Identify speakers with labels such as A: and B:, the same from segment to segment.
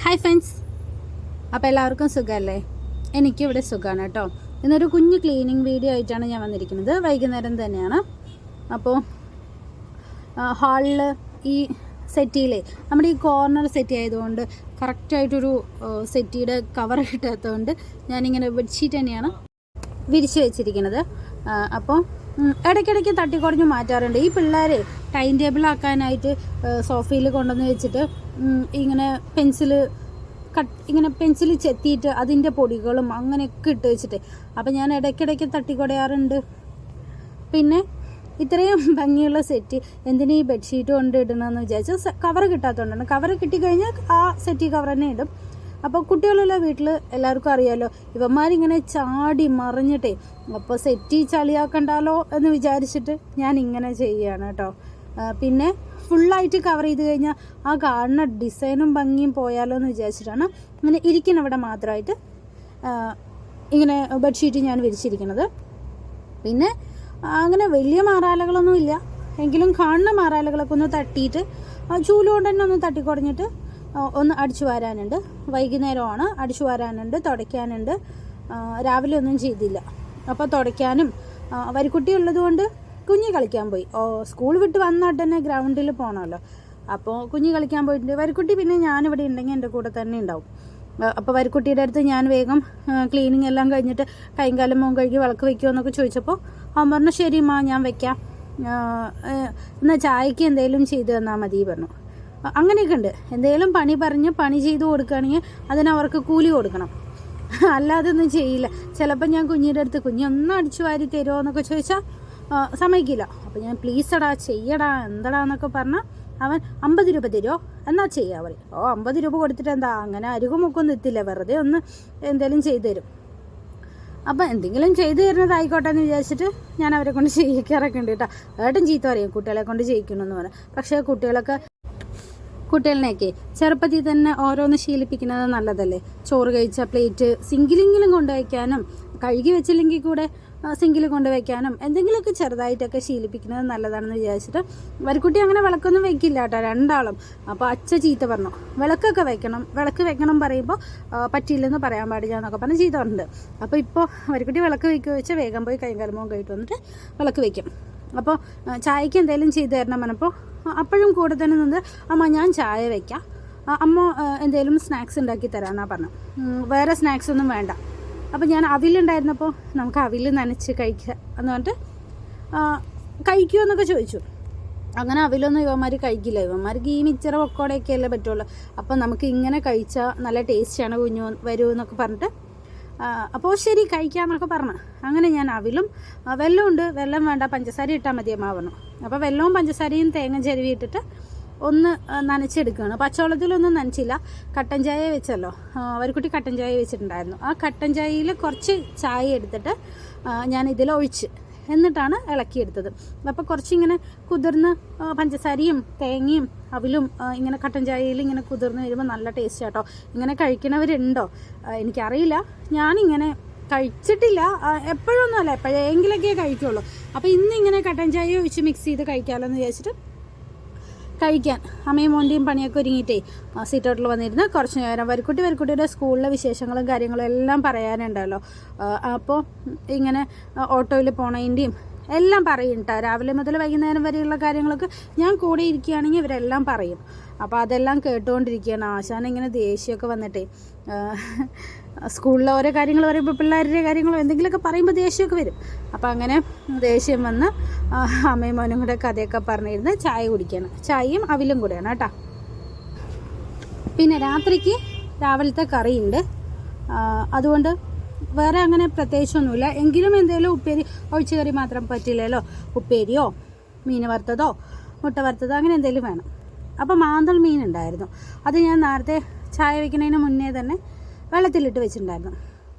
A: Hi friends, അപ്പോൾ എല്ലാവർക്കും സുഖമല്ലേ? എനിക്കിവിടെ സുഖമാണ് കേട്ടോ. ഇന്നൊരു കുഞ്ഞ് ക്ലീനിങ് വീഡിയോ ആയിട്ടാണ് ഞാൻ വന്നിരിക്കുന്നത്. വൈകുന്നേരം തന്നെയാണ്. അപ്പോൾ ഹാളിൽ ഈ സെറ്റിയിലെ നമ്മുടെ ഈ കോർണർ സെറ്റി ആയതുകൊണ്ട് കറക്റ്റായിട്ടൊരു സെറ്റിയുടെ കവർ കിട്ടാത്തതുകൊണ്ട് ഞാനിങ്ങനെ ബെഡ്ഷീറ്റ് തന്നെയാണ് വിരിച്ച് വെച്ചിരിക്കുന്നത്. അപ്പോൾ ഇടയ്ക്കിടയ്ക്ക് തട്ടിക്കുറഞ്ഞ് മാറ്റാറുണ്ട്. ഈ പിള്ളേർ ടൈം ടേബിൾ ആക്കാനായിട്ട് സോഫയിൽ കൊണ്ടുവന്ന് വെച്ചിട്ട് ഇങ്ങനെ പെൻസിൽ ചെത്തിയിട്ട് അതിൻ്റെ പൊടികളും അങ്ങനെയൊക്കെ ഇട്ട് വെച്ചിട്ട് അപ്പോൾ ഞാൻ ഇടയ്ക്കിടയ്ക്ക് തട്ടിക്കുടയാറുണ്ട്. പിന്നെ ഇത്രയും ഭംഗിയുള്ള സെറ്റ് എന്തിനാ ഈ ബെഡ്ഷീറ്റ് കൊണ്ട് ഇടണമെന്ന് വിചാരിച്ചു. കവർ കിട്ടാത്തതുകൊണ്ടാണ്. കവർ കിട്ടിക്കഴിഞ്ഞാൽ ആ സെറ്റി കവർ തന്നെ ഇടും. അപ്പോൾ കുട്ടികളുള്ള വീട്ടിൽ എല്ലാവർക്കും അറിയാമല്ലോ, ഇവന്മാരിങ്ങനെ ചാടി മറിഞ്ഞിട്ടേ അപ്പോൾ സെറ്റി ചളിയാക്കണ്ടല്ലോ എന്ന് വിചാരിച്ചിട്ട് ഞാൻ ഇങ്ങനെ ചെയ്യുകയാണ് കേട്ടോ. പിന്നെ ഫുള്ളായിട്ട് കവർ ചെയ്ത് കഴിഞ്ഞാൽ ആ കാണുന്ന ഡിസൈനും ഭംഗിയും പോയാലോ എന്ന് വിചാരിച്ചിട്ടാണ് ഇങ്ങനെ ഇരിക്കുന്നവിടെ മാത്രമായിട്ട് ഇങ്ങനെ ബെഡ്ഷീറ്റ് ഞാൻ വിരിച്ചിരിക്കുന്നത്. പിന്നെ അങ്ങനെ വലിയ മാറാലകളൊന്നും ഇല്ല, എങ്കിലും കാണുന്ന മാറാലകളൊക്കെ ഒന്ന് തട്ടിയിട്ട് ചൂലുകൊണ്ട് തന്നെ ഒന്ന് തട്ടിക്കുടഞ്ഞിട്ട് ഒന്ന് അടിച്ചു വാരാനുണ്ട്. വൈകുന്നേരമാണ്, അടിച്ചു വാരാനുണ്ട്, തുടയ്ക്കാനുണ്ട്. രാവിലെ ഒന്നും ചെയ്തില്ല. അപ്പോൾ തുടയ്ക്കാനും വരിക്കുട്ടി ഉള്ളതുകൊണ്ട് കുഞ്ഞ് കളിക്കാൻ പോയി. സ്കൂൾ വിട്ട് വന്നിട്ട് തന്നെ ഗ്രൗണ്ടിൽ പോകണമല്ലോ. അപ്പോൾ കുഞ്ഞ് കളിക്കാൻ പോയിട്ടുണ്ട്. വരിക്കുട്ടി പിന്നെ ഞാനിവിടെ ഉണ്ടെങ്കിൽ എൻ്റെ കൂടെ തന്നെ ഉണ്ടാവും. അപ്പോൾ വരിക്കുട്ടിയുടെ അടുത്ത് ഞാൻ വേഗം ക്ലീനിങ് എല്ലാം കഴിഞ്ഞിട്ട് കൈകാലം മോൻ കഴുകി വിളക്ക് വയ്ക്കുമോ എന്നൊക്കെ ചോദിച്ചപ്പോൾ അവൻ പറഞ്ഞു, ശരി മാ ഞാൻ വയ്ക്കാം, എന്നാൽ ചായക്ക് എന്തെങ്കിലും ചെയ്ത് തന്നാൽ മതി പറഞ്ഞു. അങ്ങനെയൊക്കെ ഉണ്ട്. എന്തെങ്കിലും പണി ചെയ്ത് കൊടുക്കുകയാണെങ്കിൽ അതിനവർക്ക് കൂലി കൊടുക്കണം, അല്ലാതെ ഒന്നും ചെയ്യില്ല. ചിലപ്പോൾ ഞാൻ കുഞ്ഞിൻ്റെ അടുത്ത് കുഞ്ഞൊന്നും അടിച്ചു വാരി തരുമോ എന്നൊക്കെ ചോദിച്ചാൽ സമ്മതിക്കില്ല. അപ്പോൾ ഞാൻ പ്ലീസ് എടാ ചെയ്യടാ എന്തടാ എന്നൊക്കെ പറഞ്ഞാൽ അവൻ 50 രൂപ തരുമോ എന്നാൽ ചെയ്യാൻ പറയും. 50 രൂപ കൊടുത്തിട്ട് എന്താ, അങ്ങനെ അരുകും മുക്കൊന്നും എത്തില്ല, വെറുതെ ഒന്ന് എന്തെങ്കിലും ചെയ്തു തരും. അപ്പം എന്തെങ്കിലും ചെയ്തു തരുന്നതായിക്കോട്ടെ എന്ന് വിചാരിച്ചിട്ട് ഞാൻ അവരെ കൊണ്ട് ചെയ്യിക്കാറൊക്കെ ഉണ്ട് കേട്ടോ. ഏട്ടും ചീത്ത പറയും കുട്ടികളെ കൊണ്ട് ചെയ്യിക്കണമെന്ന് പറഞ്ഞാൽ. പക്ഷേ കുട്ടികളിനെയൊക്കെ ചെറുപ്പത്തിൽ തന്നെ ഓരോന്ന് ശീലിപ്പിക്കുന്നത് നല്ലതല്ലേ. ചോറ് കഴിച്ച പ്ലേറ്റ് സിങ്കിലെങ്കിലും കൊണ്ടുവയ്ക്കാനും, കഴുകി വെച്ചില്ലെങ്കിൽ കൂടെ സിങ്കിൽ കൊണ്ടുവയ്ക്കാനും എന്തെങ്കിലുമൊക്കെ ചെറുതായിട്ടൊക്കെ ശീലിപ്പിക്കുന്നത് നല്ലതാണെന്ന് വിചാരിച്ചിട്ട് വരിക്കുട്ടി അങ്ങനെ വിളക്കൊന്നും വെക്കില്ല കേട്ടോ, രണ്ടാളും. അപ്പോൾ അച്ഛ ചീത്ത പറഞ്ഞു, വിളക്ക് വെക്കണം പറയുമ്പോൾ പറ്റിയില്ലെന്ന് പറയാൻ പാടില്ല എന്നൊക്കെ പറഞ്ഞ് ചീത്ത പറഞ്ഞിട്ടുണ്ട്. അപ്പോൾ ഇപ്പോൾ വരിക്കുട്ടി വിളക്ക് വയ്ക്കുക വെച്ചാൽ വേഗം പോയി കൈകാലമോ കഴിയിട്ട് വന്നിട്ട് വിളക്ക് വയ്ക്കും. അപ്പോൾ ചായക്ക് എന്തെങ്കിലും ചെയ്തു തരണം പറഞ്ഞപ്പോൾ അപ്പോഴും കൂടെ തന്നെ നിന്ന് അമ്മ ഞാൻ ചായ വയ്ക്കാം, അമ്മ എന്തെങ്കിലും സ്നാക്സ് ഉണ്ടാക്കി തരാമെന്നാണ് പറഞ്ഞു. വേറെ സ്നാക്സ് ഒന്നും വേണ്ട. അപ്പോൾ ഞാൻ അവിലുണ്ടായിരുന്നപ്പോൾ നമുക്ക് അവിൽ നനച്ച് കഴിക്കുക എന്ന് പറഞ്ഞിട്ട് കഴിക്കുമോ എന്നൊക്കെ ചോദിച്ചു. അങ്ങനെ അവിലൊന്നും ഇവന്മാർ കഴിക്കില്ല. ഇവന്മാർക്ക് ഈ മിച്ചറ പൊക്കോടെയൊക്കെ അല്ലേ പറ്റുള്ളൂ. അപ്പോൾ നമുക്ക് ഇങ്ങനെ കഴിച്ചാൽ നല്ല ടേസ്റ്റാണ് കുഞ്ഞു വരുമെന്നൊക്കെ പറഞ്ഞിട്ട് അപ്പോൾ ശരി കഴിക്കാമെന്നൊക്കെ പറഞ്ഞു. അങ്ങനെ ഞാൻ അവിലും വെല്ലമുണ്ട്, വെല്ലം വേണ്ട പഞ്ചസാര ഇട്ടാൽ മതി അമ്മ പറഞ്ഞു. അപ്പോൾ വെല്ലവും പഞ്ചസാരയും തേങ്ങ ചെരുവി ഇട്ടിട്ട് ഒന്ന് നനച്ചെടുക്കുകയാണ്. പച്ചവെള്ളത്തിലൊന്നും നനച്ചില്ല, കട്ടൻ ചായ വെച്ചല്ലോ. വരിക്കുട്ടി കട്ടൻ ചായ വെച്ചിട്ടുണ്ടായിരുന്നു. ആ കട്ടൻ ചായയിൽ കുറച്ച് ചായ എടുത്തിട്ട് ഞാൻ ഇതിലൊഴിച്ച് എന്നിട്ടാണ് ഇളക്കിയെടുത്തത്. അപ്പോൾ കുറച്ചിങ്ങനെ കുതിർന്ന് പഞ്ചസാരയും തേങ്ങയും അവിലും ഇങ്ങനെ കട്ടൻ ചായയിൽ ഇങ്ങനെ കുതിർന്ന് വരുമ്പോൾ നല്ല ടേസ്റ്റ് കേട്ടോ. ഇങ്ങനെ കഴിക്കണവരുണ്ടോ എനിക്കറിയില്ല, ഞാനിങ്ങനെ കഴിച്ചിട്ടില്ല. എപ്പോഴൊന്നുമല്ല, എപ്പോഴെങ്കിലൊക്കെ കഴിക്കുള്ളൂ. അപ്പോൾ ഇന്നിങ്ങനെ കട്ടൻ ചായ ഒഴിച്ച് മിക്സ് ചെയ്ത് കഴിക്കാമല്ലോ എന്ന് വിചാരിച്ചിട്ട് കഴിക്കാൻ അമ്മയും മോൻ്റെയും പണിയൊക്കെ ഒരുങ്ങിയിട്ടേ സീറ്റോട്ടിൽ വന്നിരുന്ന് കുറച്ച് നേരം വരിക്കുട്ടിയുടെ സ്കൂളിലെ വിശേഷങ്ങളും കാര്യങ്ങളും എല്ലാം പറയാനുണ്ടല്ലോ. അപ്പോൾ ഇങ്ങനെ ഓട്ടോയിൽ പോണതിൻ്റെയും എല്ലാം പറയും കേട്ടോ. രാവിലെ മുതൽ വൈകുന്നേരം വരെയുള്ള കാര്യങ്ങളൊക്കെ ഞാൻ കൂടെ ഇരിക്കുകയാണെങ്കിൽ ഇവരെല്ലാം പറയും. അപ്പോൾ അതെല്ലാം കേട്ടുകൊണ്ടിരിക്കുകയാണ്. ആശാൻ ഇങ്ങനെ ദേഷ്യമൊക്കെ വന്നിട്ടേ സ്കൂളിലെ ഓരോ കാര്യങ്ങൾ പറയുമ്പോൾ പിള്ളേരുടെ കാര്യങ്ങളോ എന്തെങ്കിലുമൊക്കെ പറയുമ്പോൾ ദേഷ്യമൊക്കെ വരും. അപ്പോൾ അങ്ങനെ ദേഷ്യം വന്ന് അമ്മയും മോനും കൂടെ കഥയൊക്കെ പറഞ്ഞിരുന്ന് ചായ കുടിക്കുകയാണ്. ചായയും അവിലും കൂടെയാണ് കേട്ടോ. പിന്നെ രാത്രിക്ക് രാവിലത്തെ കറിയുണ്ട്, അതുകൊണ്ട് വേറെ അങ്ങനെ പ്രത്യേകിച്ചൊന്നുമില്ല. എങ്കിലും എന്തെങ്കിലും ഉപ്പേരി, ഒഴിച്ച് കറി മാത്രം പറ്റില്ലല്ലോ. ഉപ്പേരിയോ മീൻ വറുത്തതോ മുട്ട വറുത്തതോ അങ്ങനെ എന്തെങ്കിലും വേണം. അപ്പോൾ മാന്തൽ മീൻ ഉണ്ടായിരുന്നു. അത് ഞാൻ നേരത്തെ ചായ വയ്ക്കുന്നതിന് മുന്നേ തന്നെ വെള്ളത്തിലിട്ട് വെച്ചിട്ടുണ്ടായിരുന്നു.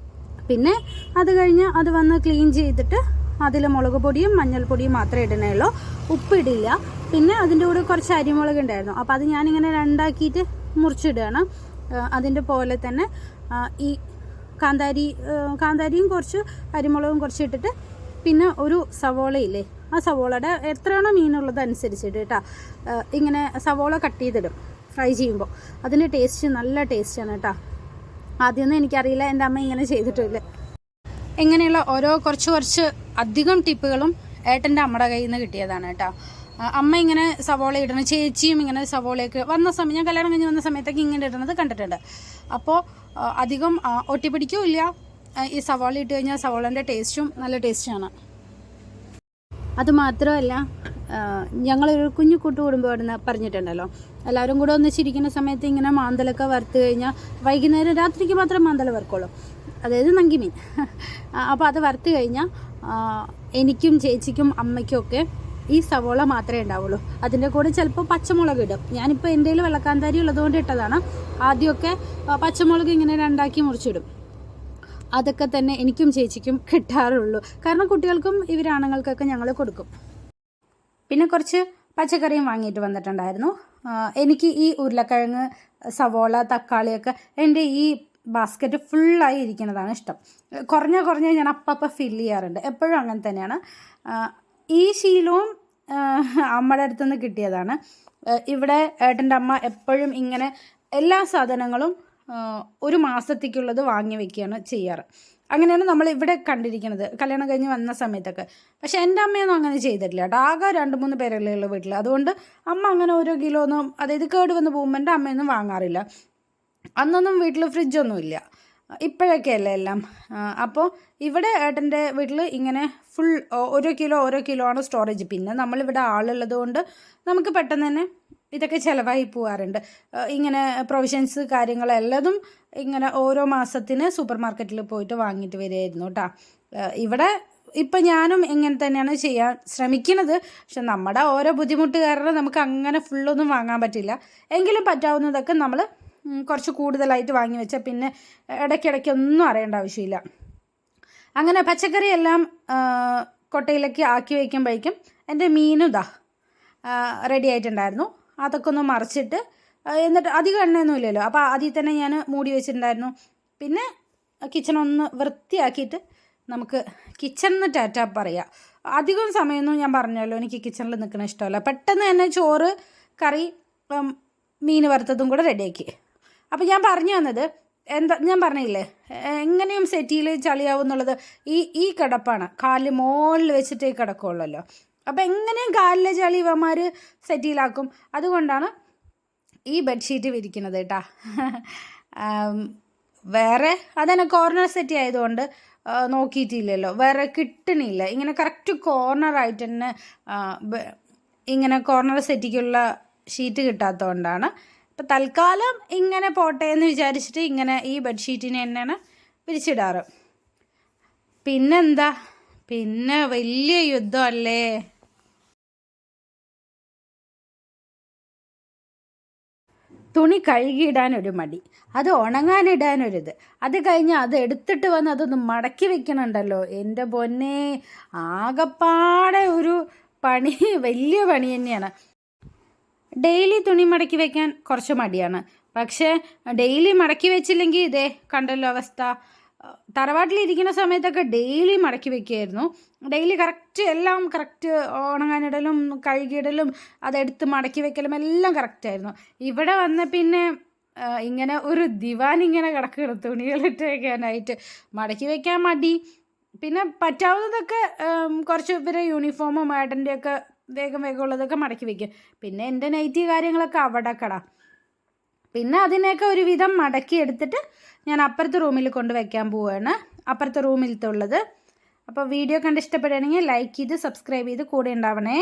A: പിന്നെ അത് കഴിഞ്ഞ് അത് വന്ന് ക്ലീൻ ചെയ്തിട്ട് അതിൽ മുളക് പൊടിയും മഞ്ഞൾപ്പൊടിയും മാത്രമേ ഇടണുള്ളൂ, ഉപ്പിടില്ല. പിന്നെ അതിൻ്റെ കൂടെ കുറച്ച് അരിമുളക് ഉണ്ടായിരുന്നു. അപ്പോൾ അത് ഞാനിങ്ങനെ രണ്ടാക്കിയിട്ട് മുറിച്ചിടുകയാണ്. അതിൻ്റെ പോലെ തന്നെ ഈ കാന്താരിയും കുറച്ച് അരിമുളകും കുറച്ച് ഇട്ടിട്ട് പിന്നെ ഒരു സവോളയില്ലേ, ആ സവോളയുടെ എത്രയാണോ മീനുള്ളത് അനുസരിച്ചിട്ട് കേട്ടോ ഇങ്ങനെ സവോള കട്ട് ചെയ്തിടും. ഫ്രൈ ചെയ്യുമ്പോൾ അതിൻ്റെ ടേസ്റ്റ് നല്ല ടേസ്റ്റാണ് കേട്ടോ. ആദ്യമൊന്നും എനിക്കറിയില്ല, എൻ്റെ അമ്മ ഇങ്ങനെ ചെയ്തിട്ടില്ല. ഇങ്ങനെയുള്ള ഓരോ കുറച്ച് അധികം ടിപ്പുകളും ഏട്ടൻ്റെ അമ്മയുടെ കയ്യിൽ നിന്ന് കിട്ടിയതാണ് കേട്ടോ. അമ്മ ഇങ്ങനെ സവോള ഇടണം, ചേച്ചിയും ഇങ്ങനെ സവോളയൊക്കെ വന്ന സമയം, ഞാൻ കല്യാണം കഴിഞ്ഞ് വന്ന സമയത്തൊക്കെ ഇങ്ങനെ ഇടുന്നത് കണ്ടിട്ടുണ്ട്. അപ്പോൾ അധികം ഒട്ടിപ്പിടിക്കില്ല. ഈ സവോള ഇട്ട് കഴിഞ്ഞാൽ സവോളൻ്റെ ടേസ്റ്റും നല്ല ടേസ്റ്റാണ്. അതുമാത്രമല്ല, ഞങ്ങളൊരു കുഞ്ഞു കൂട്ടുകുടുംബമാണെന്ന് പറഞ്ഞിട്ടുണ്ടല്ലോ. എല്ലാവരും കൂടെ ഒന്നിച്ചിരിക്കുന്ന സമയത്ത് ഇങ്ങനെ മാന്തലൊക്കെ വറുത്ത് കഴിഞ്ഞാൽ വൈകുന്നേരം രാത്രിക്ക് മാത്രം മാന്തല വറുക്കുള്ളൂ, അതായത് നങ്കിമീൻ. അപ്പോൾ അത് വറുത്ത് കഴിഞ്ഞാൽ എനിക്കും ചേച്ചിക്കും അമ്മയ്ക്കും ഒക്കെ ഈ സവോള മാത്രമേ ഉണ്ടാവുള്ളൂ. അതിൻ്റെ കൂടെ ചിലപ്പോൾ പച്ചമുളക് ഇടും. ഞാനിപ്പോൾ എൻ്റെ കയ്യിൽ വെള്ളക്കാന്താരി ഉള്ളതുകൊണ്ട് ഇട്ടതാണ്. ആദ്യമൊക്കെ പച്ചമുളക് ഇങ്ങനെ രണ്ടാക്കി മുറിച്ചിടും. അതൊക്കെ തന്നെ എനിക്കും ചേച്ചിക്കും കിട്ടാറുള്ളൂ. കാരണം കുട്ടികൾക്കും ഇവരാണുങ്ങൾക്കൊക്കെ ഞങ്ങൾ കൊടുക്കും. പിന്നെ കുറച്ച് പച്ചക്കറിയും വാങ്ങിയിട്ട് വന്നിട്ടുണ്ടായിരുന്നു. എനിക്ക് ഈ ഉരുളക്കിഴങ്ങ്, സവോള, തക്കാളിയൊക്കെ എൻ്റെ ഈ ബാസ്ക്കറ്റ് ഫുള്ളായി ഇരിക്കുന്നതാണ് ഇഷ്ടം. കുറഞ്ഞ ഞാൻ അപ്പം ഫില്ല് ചെയ്യാറുണ്ട്. എപ്പോഴും അങ്ങനെ തന്നെയാണ്. ഈ ശീലവും അമ്മയുടെ അടുത്തുനിന്ന് കിട്ടിയതാണ്. ഇവിടെ ഏട്ടൻ്റെ അമ്മ എപ്പോഴും ഇങ്ങനെ എല്ലാ സാധനങ്ങളും ഒരു മാസത്തേക്കുള്ളത് വാങ്ങി വയ്ക്കുകയാണ് ചെയ്യാറ്. അങ്ങനെയാണ് നമ്മൾ ഇവിടെ കണ്ടിരിക്കുന്നത് കല്യാണം കഴിഞ്ഞ് വന്ന സമയത്തൊക്കെ. പക്ഷേ എൻ്റെ അമ്മയൊന്നും അങ്ങനെ ചെയ്തിട്ടില്ല കേട്ടോ. ആകെ 2-3 പേരല്ലേ ഉള്ളൂ വീട്ടിൽ. അതുകൊണ്ട് അമ്മ അങ്ങനെ ഓരോ കിലോ ഒന്നും, അതായത് കേട് വന്ന് പോകുമ്പോൾ എൻ്റെ അമ്മയൊന്നും വാങ്ങാറില്ല. അന്നൊന്നും വീട്ടിൽ ഫ്രിഡ്ജൊന്നുമില്ല, ഇപ്പോഴൊക്കെ അല്ലേ എല്ലാം. അപ്പോൾ ഇവിടെ ഏട്ടൻ്റെ വീട്ടിൽ ഇങ്ങനെ ഫുൾ ഓരോ കിലോ ആണ് സ്റ്റോറേജ്. പിന്നെ നമ്മളിവിടെ ആളുള്ളത് കൊണ്ട് നമുക്ക് പെട്ടെന്ന് തന്നെ ഇതൊക്കെ ചിലവായി പോകാറുണ്ട്. ഇങ്ങനെ പ്രൊവിഷൻസ് കാര്യങ്ങളെല്ലതും ഇങ്ങനെ ഓരോ മാസത്തിന് സൂപ്പർ മാർക്കറ്റിൽ പോയിട്ട് വാങ്ങിയിട്ട് വരികയായിരുന്നു കേട്ടോ. ഇവിടെ ഇപ്പം ഞാനും ഇങ്ങനെ തന്നെയാണ് ചെയ്യാൻ ശ്രമിക്കുന്നത്. പക്ഷെ നമ്മുടെ ഓരോ ബുദ്ധിമുട്ട് കാരണം നമുക്ക് അങ്ങനെ ഫുള്ളൊന്നും വാങ്ങാൻ പറ്റില്ല. എങ്കിലും പറ്റാവുന്നതൊക്കെ നമ്മൾ കുറച്ച് കൂടുതലായിട്ട് വാങ്ങി വെച്ചാൽ പിന്നെ ഇടയ്ക്കിടയ്ക്ക് ഒന്നും അറിയേണ്ട ആവശ്യമില്ല. അങ്ങനെ പച്ചക്കറിയെല്ലാം കൊട്ടയിലേക്ക് ആക്കി വയ്ക്കുമ്പോഴേക്കും എൻ്റെ മീനും റെഡി ആയിട്ടുണ്ടായിരുന്നു. അതൊക്കെ ഒന്ന് മറിച്ചിട്ട്, എന്നിട്ട് അധികം എണ്ണയൊന്നും ഇല്ലല്ലോ, അപ്പോൾ അതിൽ തന്നെ ഞാൻ മൂടി വെച്ചിട്ടുണ്ടായിരുന്നു. പിന്നെ കിച്ചണൊന്ന് വൃത്തിയാക്കിയിട്ട് നമുക്ക് കിച്ചണിന് ടാറ്റ പറയാം. അധികം സമയമൊന്നും ഞാൻ പറഞ്ഞല്ലോ എനിക്ക് കിച്ചണിൽ നിൽക്കണ ഇഷ്ടമല്ല. പെട്ടെന്ന് തന്നെ ചോറ്, കറി, മീൻ വറുത്തതും കൂടെ റെഡിയാക്കി. അപ്പോൾ ഞാൻ പറഞ്ഞു വന്നത് ഞാൻ പറഞ്ഞില്ലേ എങ്ങനെയും സെറ്റിയിൽ ചളിയാവും എന്നുള്ളത്. ഈ കിടപ്പാണ്, കാല് മുകളിൽ വെച്ചിട്ടേ കിടക്കുള്ളല്ലോ. അപ്പോൾ എങ്ങനെയും കാലിലെ ചളി ഇവന്മാർ സെറ്റിയിലാക്കും. അതുകൊണ്ടാണ് ഈ ബെഡ്ഷീറ്റ് വിരിക്കുന്നത് കേട്ടോ. വേറെ അതന്നെ കോർണർ സെറ്റി ആയതുകൊണ്ട് നോക്കിയിട്ടില്ലല്ലോ, വേറെ കിട്ടണില്ല. ഇങ്ങനെ കറക്റ്റ് കോർണറായിട്ട് തന്നെ ഇങ്ങനെ കോർണർ സെറ്റിക്കുള്ള ഷീറ്റ് കിട്ടാത്തതുകൊണ്ടാണ്. ഇപ്പം തൽക്കാലം ഇങ്ങനെ പോട്ടെ എന്ന് വിചാരിച്ചിട്ട് ഇങ്ങനെ ഈ ബെഡ്ഷീറ്റിനെ തന്നെയാണ് വിരിച്ചിടാറ്. പിന്നെന്താ, പിന്നെ വലിയ യുദ്ധമല്ലേ. തുണി കഴുകിയിടാനൊരു മടി, അത് ഉണങ്ങാനിടാനൊരിത്, അത് കഴിഞ്ഞ് അത് എടുത്തിട്ട് വന്ന് അതൊന്ന് മടക്കി വെക്കണുണ്ടല്ലോ. എൻ്റെ പൊന്നെ, ആകപ്പാടെ ഒരു പണി, വലിയ പണി തന്നെയാണ്. ഡെയിലി തുണി മടക്കി വയ്ക്കാൻ കുറച്ച് മടിയാണ്. പക്ഷേ ഡെയിലി മടക്കി വെച്ചില്ലെങ്കിൽ ഇതേ കണ്ടല്ലോ അവസ്ഥ. തറവാട്ടിലിരിക്കുന്ന സമയത്തൊക്കെ ഡെയിലി മടക്കി വെക്കുമായിരുന്നു. ഡെയിലി എല്ലാം കറക്റ്റ് ഉണങ്ങാനിടലും കഴുകിയിടലും അതെടുത്ത് മടക്കി വെക്കലും എല്ലാം കറക്റ്റായിരുന്നു. ഇവിടെ വന്ന പിന്നെ ഇങ്ങനെ ഒരു ദിവാൻ ഇങ്ങനെ കിടക്കണം തുണികളിട്ട് വയ്ക്കാനായിട്ട്. മടക്കി വയ്ക്കാൻ മടി. പിന്നെ പറ്റാവുന്നതൊക്കെ കുറച്ച് ഇവരെ യൂണിഫോമും ഏട്ടൻ്റെയൊക്കെ വേഗം ഉള്ളതൊക്കെ മടക്കി വയ്ക്കും. പിന്നെ എൻ്റെ നൈറ്റി കാര്യങ്ങളൊക്കെ അവിടെ കട. പിന്നെ അതിനെയൊക്കെ ഒരുവിധം മടക്കി എടുത്തിട്ട് ഞാൻ അപ്പുറത്തെ റൂമിൽ കൊണ്ട് വയ്ക്കാൻ പോവുകയാണ്, അപ്പുറത്തെ റൂമിലത്തെ ഉള്ളത്. അപ്പോൾ വീഡിയോ കണ്ട് ഇഷ്ടപ്പെടുകയാണെങ്കിൽ ലൈക്ക് ചെയ്ത് സബ്സ്ക്രൈബ് ചെയ്ത് കൂടെ ഉണ്ടാവണേ.